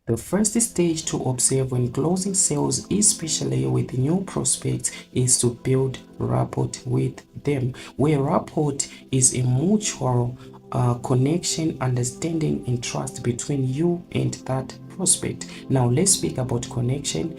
The first stage to observe when closing sales, especially with new prospects, is to build rapport with them, where rapport is a mutual connection, understanding, and trust between you and that prospect. Now let's speak about connection.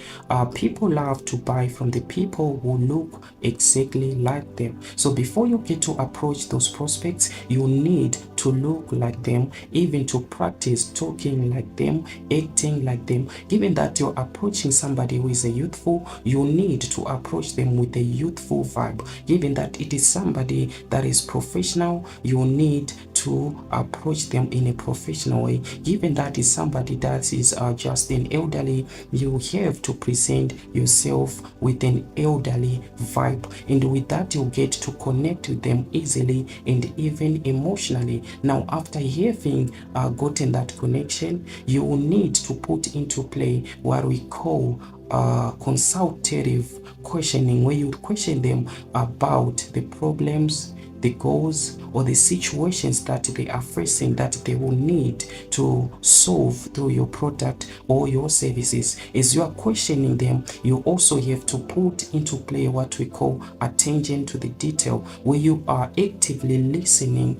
People love to buy from the people who look exactly like them. So before you get to approach those prospects, you need to look like them, even to practice talking like them, acting like them. Given that you're approaching somebody who is a youthful, you need to approach them with a youthful vibe. Given that it is somebody that is professional, you need to approach them in a professional way. Given that is somebody that is just an elderly, you have to present yourself with an elderly vibe, and with that you get to connect with them easily and even emotionally. Now after having gotten that connection, you will need to put into play what we call consultative questioning, where you question them about the problems, the goals, or the situations that they are facing that they will need to solve through your product or your services. As you are questioning them, you also have to put into play what we call attention to the detail, where you are actively listening,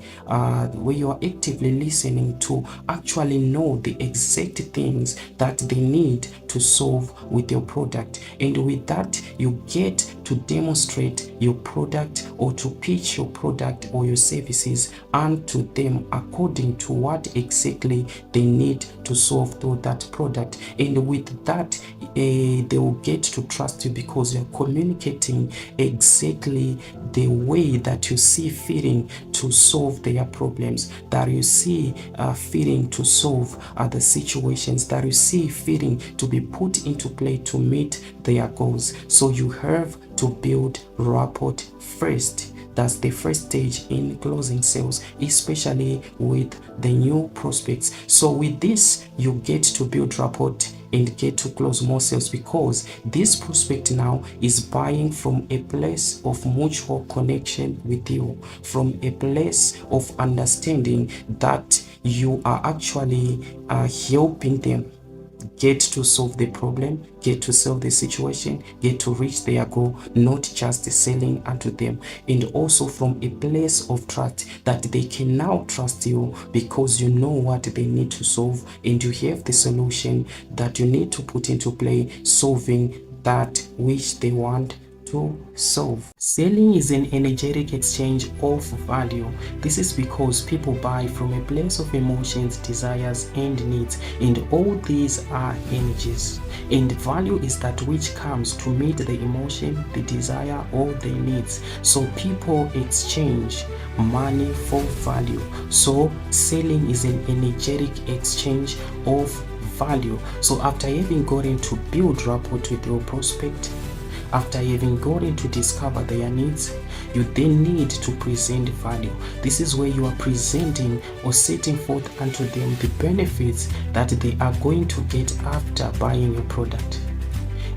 to actually know the exact things that they need to solve with your product. And with that, you get to demonstrate your product or to pitch your product or your services unto them according to what exactly they need to solve through that product. And with that, they will get to trust you because you're communicating exactly the way that you see fitting to solve their problems, that you see fitting to solve the situations, that you see fitting to be put into play to meet their goals. So you have to build rapport first. That's the first stage in closing sales, especially with the new prospects. So with this, you get to build rapport and get to close more sales, because this prospect now is buying from a place of mutual connection with you, from a place of understanding that you are actually helping them get to solve the problem, get to solve the situation, get to reach their goal, not just selling unto them. And also from a place of trust, that they can now trust you because you know what they need to solve and you have the solution that you need to put into play, solving that which they want to solve. Selling is an energetic exchange of value. This is because people buy from a place of emotions, desires, and needs, and all these are energies. And value is that which comes to meet the emotion, the desire, or the needs. So people exchange money for value. So selling is an energetic exchange of value. So after having gotten to build rapport with your prospect, after having gotten to discover their needs, you then need to present value. This is where you are presenting or setting forth unto them the benefits that they are going to get after buying your product,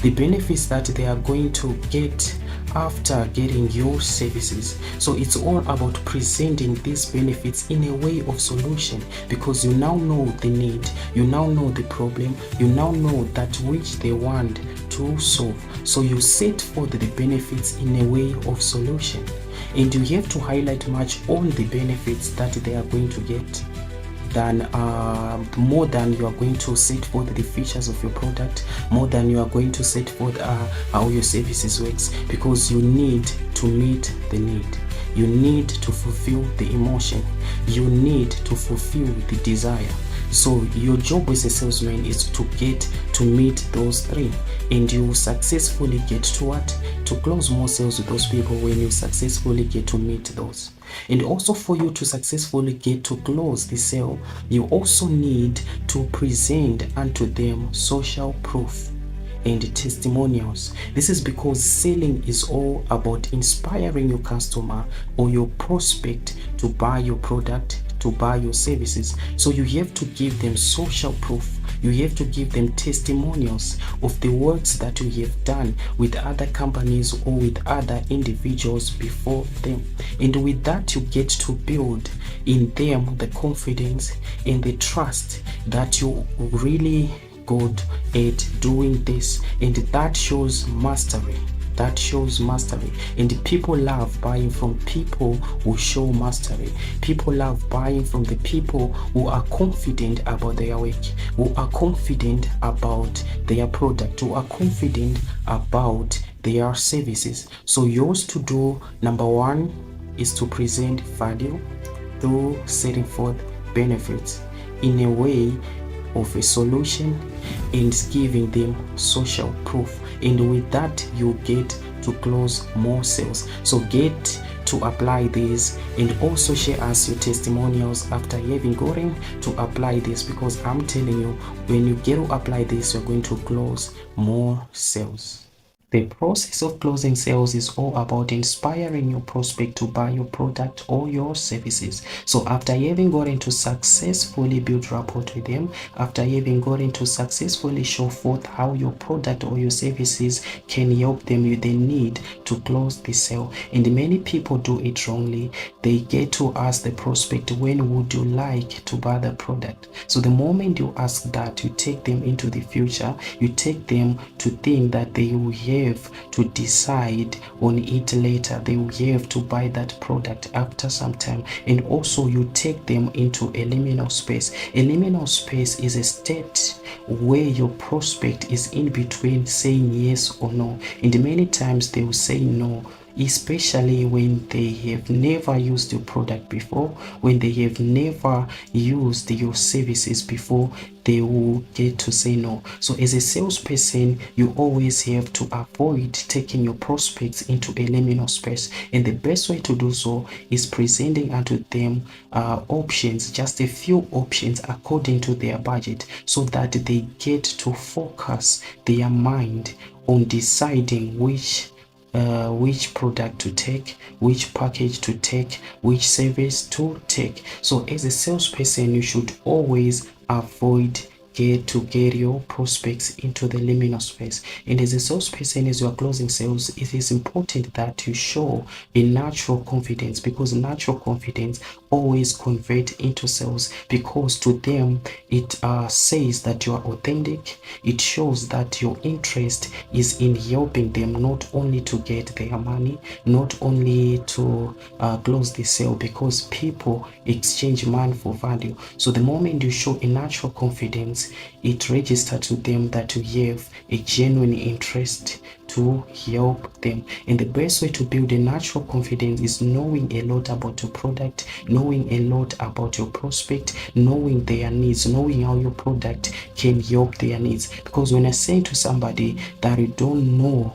the benefits that they are going to get after getting your services. So it's all about presenting these benefits in a way of solution, because you now know the need, you now know the problem, you now know that which they want to solve. So you set forth the benefits in a way of solution, and you have to highlight much on the benefits that they are going to get than more than you are going to set forth the features of your product, more than you are going to set forth how your services works, because you need to meet the need, you need to fulfill the emotion, you need to fulfill the desire. So your job as a salesman is to get to meet those three, and you successfully get to what? To close more sales with those people when you successfully get to meet those. And also, for you to successfully get to close the sale, you also need to present unto them social proof and testimonials. This is because selling is all about inspiring your customer or your prospect to buy your product, to buy your services. So you have to give them social proof. You have to give them testimonials of the works that you have done with other companies or with other individuals before them. And with that, you get to build in them the confidence and the trust that you really good at doing this, and that shows mastery. That shows mastery. And people love buying from people who show mastery. People love buying from the people who are confident about their work, who are confident about their product, who are confident about their services. So yours to do, number one, is to present value through setting forth benefits in a way of a solution and giving them social proof, and with that you get to close more sales. So get to apply this, and also share us your testimonials after having gotten to apply this, because I'm telling you, when you get to apply this, you're going to close more sales. The process of closing sales is all about inspiring your prospect to buy your product or your services. So after having gotten to successfully build rapport with them, after having gotten to successfully show forth how your product or your services can help them with the need to close the sale. And many people do it wrongly. They get to ask the prospect, when would you like to buy the product? So the moment you ask that, you take them into the future, you take them to think that they will have to decide on it later. They will have to buy that product after some time. And also you take them into a liminal space. A liminal space is a state where your prospect is in between saying yes or no, and many times they will say no, especially when they have never used your product before, when they have never used your services before, they will get to say no. So as a salesperson, you always have to avoid taking your prospects into a liminal space, and the best way to do so is presenting unto them options, just a few options according to their budget, so that they get to focus their mind on deciding which product to take, which package to take, which service to take. So as a salesperson, you should always avoid get your prospects into the liminal space. And as a salesperson, as you are closing sales, it is important that you show a natural confidence, because natural confidence always convert into sales, because to them it says that you are authentic. It shows that your interest is in helping them, not only to get their money, not only to close the sale, because people exchange money for value. So the moment you show a natural confidence, it registers to them that you have a genuine interest to help them. And the best way to build a natural confidence is knowing a lot about your product, knowing a lot about your prospect, knowing their needs, knowing how your product can help their needs. Because when I say to somebody that you don't know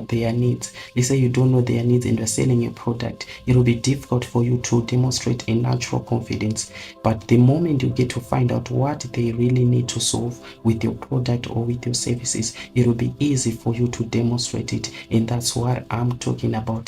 their needs, let's say you don't know their needs and you're selling a product, it will be difficult for you to demonstrate a natural confidence. But the moment you get to find out what they really need to solve with your product or with your services, it will be easy for you to demonstrate it. And that's what I'm talking about.